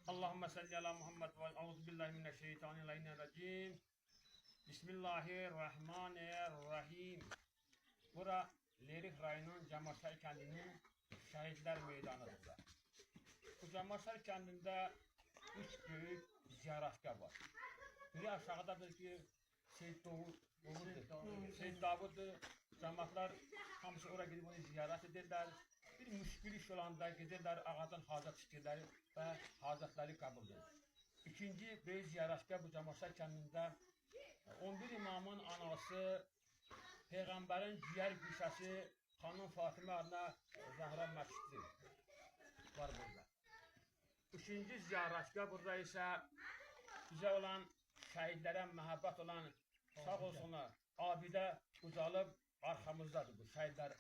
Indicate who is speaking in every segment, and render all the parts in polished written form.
Speaker 1: Allahümme salli ala Muhammed ve euzubillahimineşşeytanirracim. Bismillahirrahmanirrahim. Bura Lerik rayonun Camaşar kendinin Şehitler Meydanıdır. Bu Camaşar kendinde 3 büyük ziyaretgah var. Biri aşağıda belki Seyyid Davud'dur. Cemaatler hamısı oraya gidip onu ziyaret ederler. Bir müşkül iş olanda giderler, ağadan hacet çıkarlar ve hacetleri kabul edilir. İkinci büyük ziyaretgah bu Camaşar kendinde 11 imamın anası, Peygamberin ciğer güşesi Hanım Fatıma adına Zahra Mescidi var burada. Üçüncü ziyaretgah burada ise bize olan şehitlere muhabbet olan sağ olsunlar abide uzalıp arkamızdadır bu şehitler.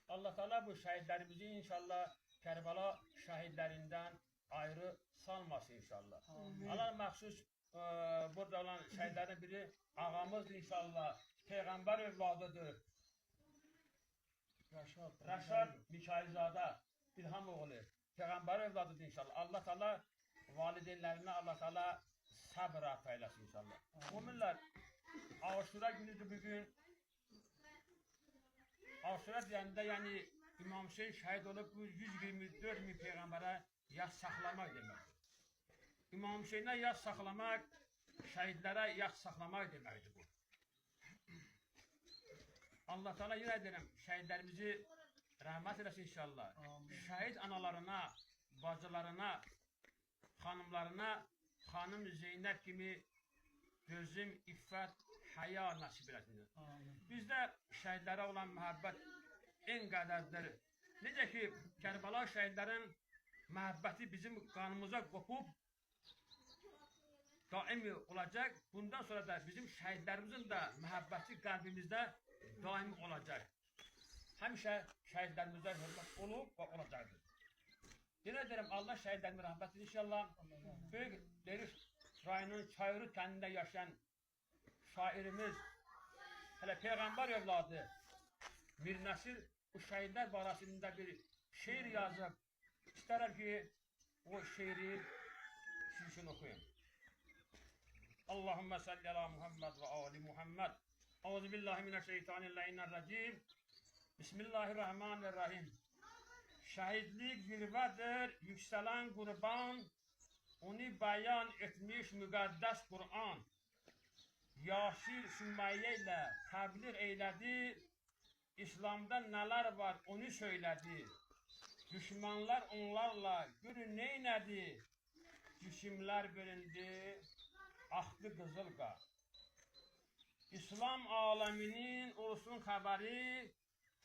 Speaker 1: Allah Teala bu şehitlerimizi inşallah Kerbela şehitlerinden ayrı salmasın inşallah. Allah məxsus burada olan şehitlerden biri ağamız inşallah Peygamber evladıdır. Rəşad Mikailzadə İlham oğlu Peygamber evladıdır inşallah. Allah Teala valideynlerine Allah Teala sabır ata eylesin inşallah. Müminler Aşura günüdür bugün. Aşura deyəndə yani İmam Hüseyin şəhid olub 124 min Peyğəmbərə yas saxlamaq deməkdir. İmam Hüseyinə yas saxlamaq, şəhidlərə yas saxlamaq deməkdir bu. Allah Teala yenə deyirəm, şəhidlərimizi rəhmət eləsin inşallah. Şəhid analarına, bacılarına, xanımlarına, xanım Zeynəb kimi gözüm, iffət, həya nasib eləsin. Bizdə şəhidlərə olan məhəbbət en qədərdir. Necə ki, Kərbəla şəhidlərin məhəbbəti bizim qanımıza qopub daimi olacaq. Bundan sonra da bizim şəhidlərimizin də məhəbbəti qəlbimizdə daimi olacaq. Həmişə şəhidlərimizə hörmət olub və olacaqdır. Yenə deyirəm, Allah şəhidlərimizə rəhmət edir inşallah. Böyük Lerik rayonun Çayırı kəndində yaşayan şairimiz, hələ Peyğəmbər evladı Mir Nəsir bu şəhidlər barəsində bir şeir yazıb. İstərəm ki, o şeiri siz üçün oxuyun. Allahümme salli ala Muhammed ve ali Muhammed. Euzubillahimineşşeytanirracim. Bismillahirrahmanirrahim. Şəhidlik zirvədir, yüksələn qurban, onu bəyan etmiş müqəddəs Qur'an. Yaşir Sümeyye ilə təbliğ eylədi, İslamda nələr var onu söylədi. Düşmanlar onlarla görün neynədi, cisimlər bölündü, axdı qızıl qan. İslam aləminin olsun xəbəri,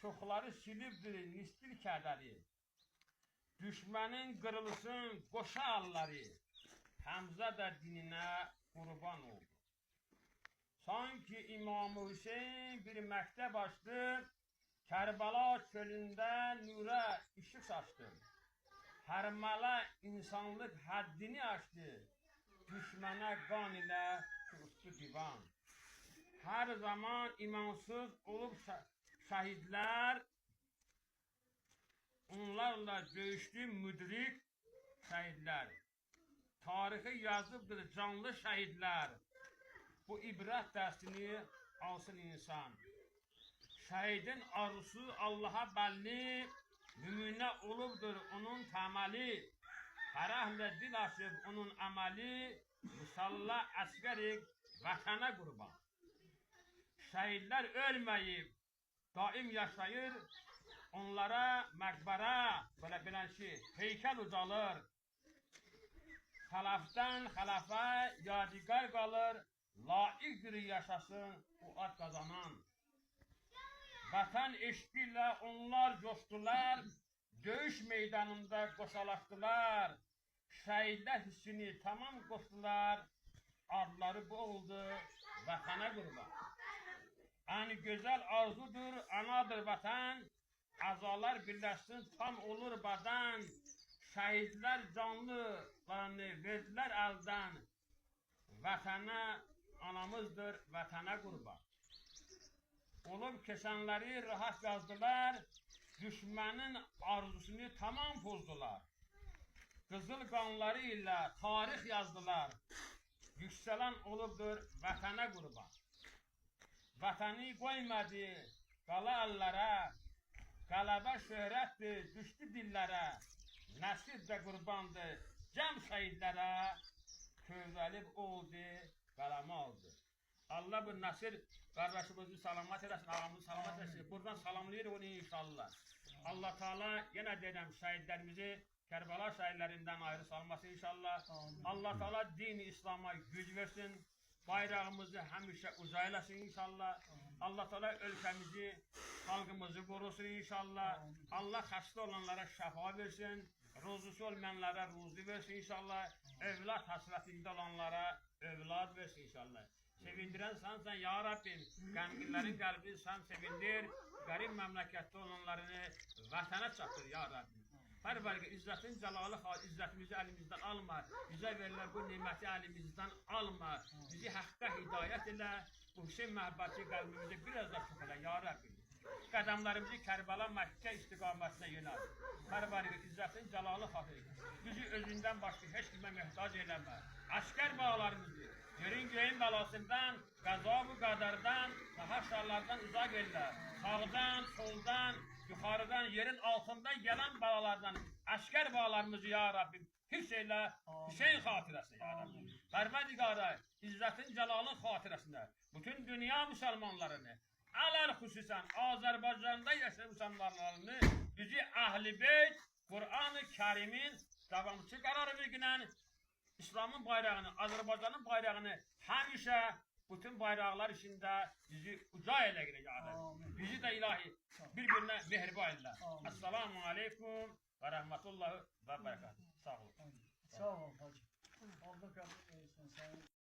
Speaker 1: çoxları silibdir nisbil kədəri. Düşmənin qırılsın qoşa alları, Həmzə də dininə qurban oldu. Sanki İmam Hüseyin bir məktəb açdı, Kərbəla çölündə nurə işıq saçdı. Hərmələ insanlıq həddini aşdı, düşmənə qan ilə tutdu divan. Hər zaman imansız olub şəhidlər, onlarla döyüşdü müdrik şəhidlər. Tarixi yazıbdır canlı şəhidlər. Bu ibrət dərsini alsın insan. Şəhidin arzusu Allaha bəlli, nümunə olubdur onun təməli. Fərəhlə dil açıb onun əməli, musalla əsgərik vətənə qurban. Şəhidlər ölməyib, daim yaşayır, onlara məqbərə, belə bilən ki, heykəl ucalır. Xələfdən xələfə yadigar qalır, layiqdir yaşasın o ad qazanan. Vətən eşqi ilə onlar coşdular, döyüş meydanında qoşalaşdılar. Şəhidlər hissini tamam qoşdular, adları bu oldu vətənə qurban. Ən gözəl arzudur, anadır vətən, əzalar birləşsin, tam olur bədən. Şəhidlər canlılarını verdilər əldən, vətənə anamızdır, vətənə qurban. Olub keçənləri rahat yazdılar, düşmənin arzusunu tamam pozdular. Qızıl qanları ilə tarix yazdılar. Yüksələn olubdur vətənə qurban. Vətəni qoymadı qala əllərə, qələbə şöhrətdir, düşdü dillərə. Nəsil də qurbandır cəm şəhidlərə, kövrəlib oldu, qələmə aldı. Allah bu Nasir qardaşımızı salamat eləsin, ağamızı salamat eləsin. Buradan salamlayır onu inşallah. Allah Teala yenə deyirəm şəhidlərimizi Kərbəla şəhidlərindən ayrı salması inşallah. Allah Teala dini İslam'a güc versin. Bayrağımızı həmişə uca eləsin inşallah. Allah Teala ölkəmizi, xalqımızı qorusun inşallah. Allah xəstə olanlara şəfa versin. Ruzusu olmayanlara ruzu versin inşallah. Evlat hasrətində olanlara evlad versin inşallah. Sevindirən sənsən ya Rabbim, qəmginlərin qəlbini sən sevindir, qərib məmləkətdə olanlarını vətənə çatdır ya Rabbim. Pərvərgə izzətin cəlalı izzətimizi əlimizdən alma, bizə verilən bu niməti əlimizdən alma, bizi həqqə hidayət elə, bu Hüseyin məhəbbəti qəlbimizi biraz da çox elə ya Rabbim. Qədəmlərimizi Kərbəla Məkkə istiqamətinə yönəl. Pərvərgə izzətin cəlalı xatır, bizi özündən başqa heç kimə möhtac eləmə. Əskər bağlarımızı yerin göğün bəlasından, qəza-bu qadardan, haşarlardan uzaq elə. Sağdan, soldan, yuxarıdan, yerin altından gələn balalardan əskər bağlarımızı ya Rabbim hiss elə, Hüseyin xatirəsi ya Rabbim. Pərvərdigara, izzətin cəlalın xatirəsinə, bütün dünya müsəlmanlarını, ələl xüsusən Azərbaycanda yaşayan müsəlmanlarını, bizi Əhl-i Beyt, Qur'an-ı Kərimin davamçı qərarı verginən, İslamın bayrağını, Azərbaycanın bayrağını həmişə bütün bayraqlar içində bizi uca elə girəcək. Bizi də ilahi bir-birinə mehriba elə. Esselamu aleykum və rəhmətullahi və bərəkatuhu. Sağ olun.
Speaker 2: Sağ olun hacı. Allah qəbul etsin səni.